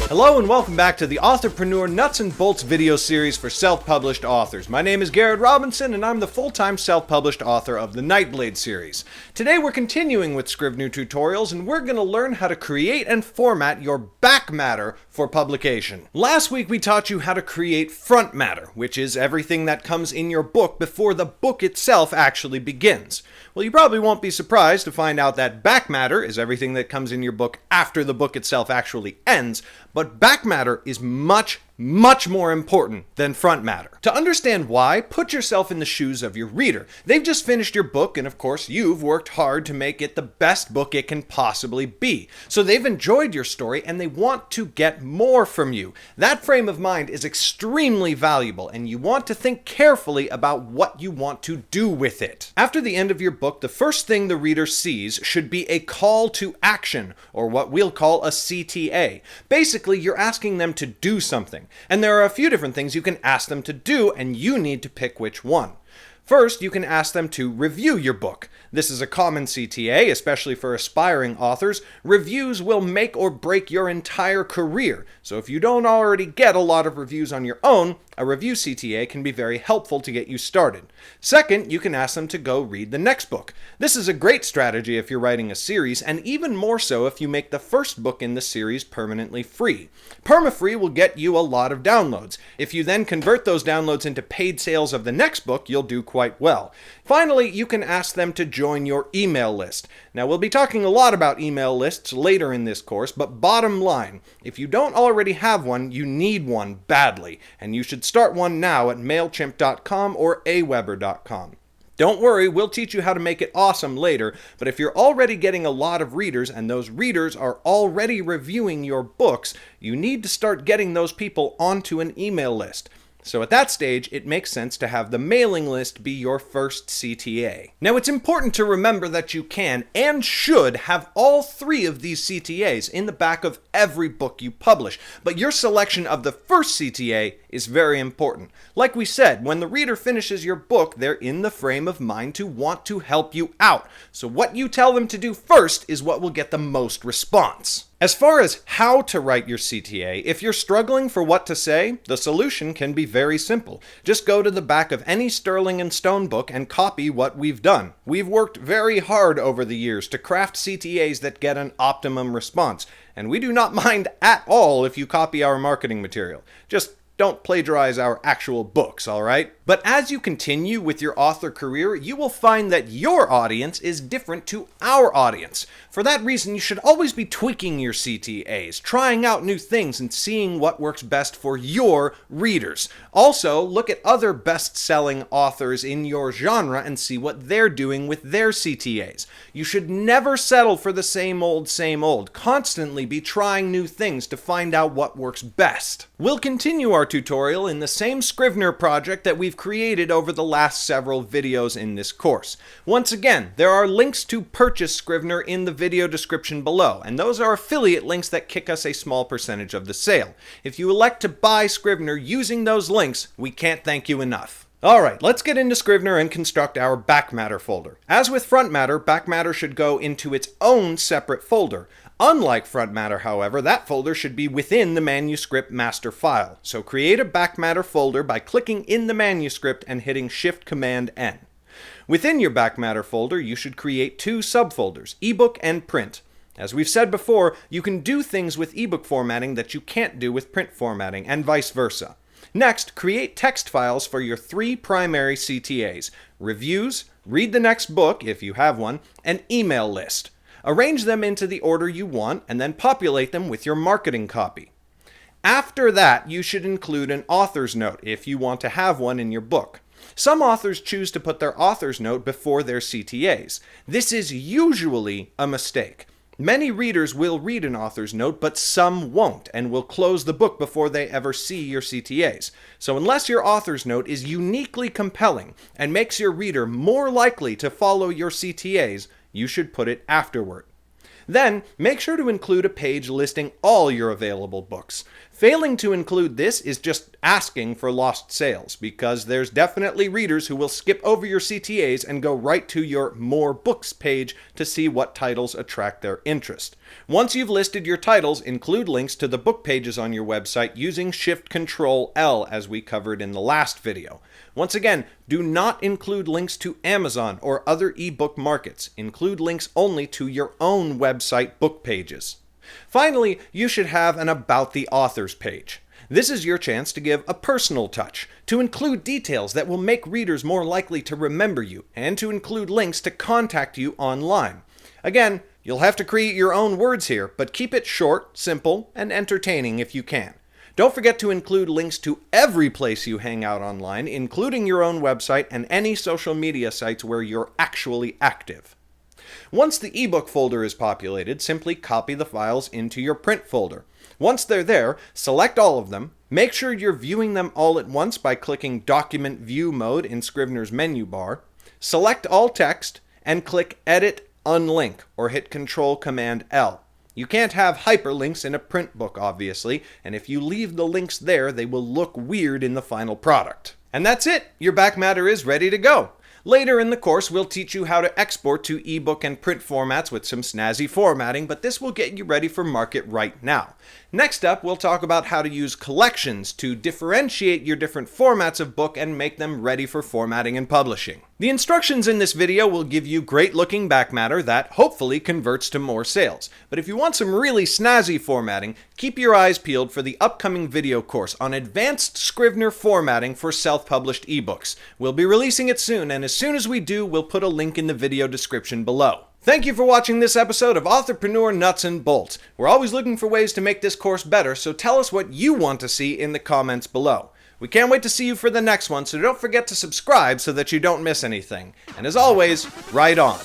Hello and welcome back to the Authorpreneur Nuts and Bolts video series for self-published authors. My name is Garrett Robinson and I'm the full-time self-published author of the Nightblade series. Today we're continuing with Scrivener tutorials and we're going to learn how to create and format your back matter for publication. Last week we taught you how to create front matter, which is everything that comes in your book before the book itself actually begins. Well, you probably won't be surprised to find out that back matter is everything that comes in your book after the book itself actually ends, but back matter is much more important than front matter. To understand why, put yourself in the shoes of your reader. They've just finished your book, and of course, you've worked hard to make it the best book it can possibly be. So they've enjoyed your story, and they want to get more from you. That frame of mind is extremely valuable, and you want to think carefully about what you want to do with it. After the end of your book, the first thing the reader sees should be a call to action, or what we'll call a CTA. Basically, you're asking them to do something. And there are a few different things you can ask them to do, and you need to pick which one. First, you can ask them to review your book. This is a common CTA, especially for aspiring authors. Reviews will make or break your entire career. So if you don't already get a lot of reviews on your own, a review CTA can be very helpful to get you started. Second, you can ask them to go read the next book. This is a great strategy if you're writing a series, and even more so if you make the first book in the series permanently free. Perma-free will get you a lot of downloads. If you then convert those downloads into paid sales of the next book, you'll do quite well. Finally, you can ask them to join your email list. Now, we'll be talking a lot about email lists later in this course, but bottom line, if you don't already have one, you need one badly, and you should start one now at MailChimp.com or Aweber.com. Don't worry, we'll teach you how to make it awesome later, but if you're already getting a lot of readers and those readers are already reviewing your books, you need to start getting those people onto an email list. So at that stage, it makes sense to have the mailing list be your first CTA. Now, it's important to remember that you can and should have all three of these CTAs in the back of every book you publish, but your selection of the first CTA is very important. Like we said, when the reader finishes your book, they're in the frame of mind to want to help you out. So what you tell them to do first is what will get the most response. As far as how to write your CTA, if you're struggling for what to say, the solution can be very simple. Just go to the back of any Sterling & Stone book and copy what we've done. We've worked very hard over the years to craft CTAs that get an optimum response, and we do not mind at all if you copy our marketing material. Just don't plagiarize our actual books, all right? But as you continue with your author career, you will find that your audience is different to our audience. For that reason, you should always be tweaking your CTAs, trying out new things, and seeing what works best for your readers. Also, look at other best-selling authors in your genre and see what they're doing with their CTAs. You should never settle for the same old, same old. Constantly be trying new things to find out what works best. We'll continue our tutorial in the same Scrivener project that we've created over the last several videos in this course. Once again, there are links to purchase Scrivener in the video description below, and those are affiliate links that kick us a small percentage of the sale. If you elect to buy Scrivener using those links, we can't thank you enough. Alright, let's get into Scrivener and construct our back matter folder. As with front matter, back matter should go into its own separate folder. Unlike front matter, however, that folder should be within the manuscript master file. So create a back matter folder by clicking in the manuscript and hitting Shift-Command-N. Within your back matter folder, you should create two subfolders, ebook and print. As we've said before, you can do things with ebook formatting that you can't do with print formatting, and vice versa. Next, create text files for your three primary CTAs: reviews, read the next book if you have one, and email list. Arrange them into the order you want, and then populate them with your marketing copy. After that, you should include an author's note if you want to have one in your book. Some authors choose to put their author's note before their CTAs. This is usually a mistake. Many readers will read an author's note, but some won't, and will close the book before they ever see your CTAs. So unless your author's note is uniquely compelling and makes your reader more likely to follow your CTAs, you should put it afterward. Then, make sure to include a page listing all your available books. Failing to include this is just asking for lost sales, because there's definitely readers who will skip over your CTAs and go right to your More Books page to see what titles attract their interest. Once you've listed your titles, include links to the book pages on your website using Shift-Control-L as we covered in the last video. Once again, do not include links to Amazon or other ebook markets. Include links only to your own website book pages. Finally, you should have an About the Authors page. This is your chance to give a personal touch, to include details that will make readers more likely to remember you, and to include links to contact you online. Again, you'll have to create your own words here, but keep it short, simple, and entertaining if you can. Don't forget to include links to every place you hang out online, including your own website and any social media sites where you're actually active. Once the ebook folder is populated, simply copy the files into your print folder. Once they're there, select all of them. Make sure you're viewing them all at once by clicking Document View Mode in Scrivener's menu bar. Select all text and click Edit Unlink or hit Control-Command-L. You can't have hyperlinks in a print book, obviously, and if you leave the links there, they will look weird in the final product. And that's it! Your back matter is ready to go. Later in the course, we'll teach you how to export to ebook and print formats with some snazzy formatting, but this will get you ready for market right now. Next up, we'll talk about how to use collections to differentiate your different formats of book and make them ready for formatting and publishing. The instructions in this video will give you great-looking back matter that hopefully converts to more sales. But if you want some really snazzy formatting, keep your eyes peeled for the upcoming video course on advanced Scrivener formatting for self-published ebooks. We'll be releasing it soon, and as soon as we do, we'll put a link in the video description below. Thank you for watching this episode of Authorpreneur Nuts and Bolts. We're always looking for ways to make this course better, so tell us what you want to see in the comments below. We can't wait to see you for the next one, so don't forget to subscribe so that you don't miss anything. And as always, write on.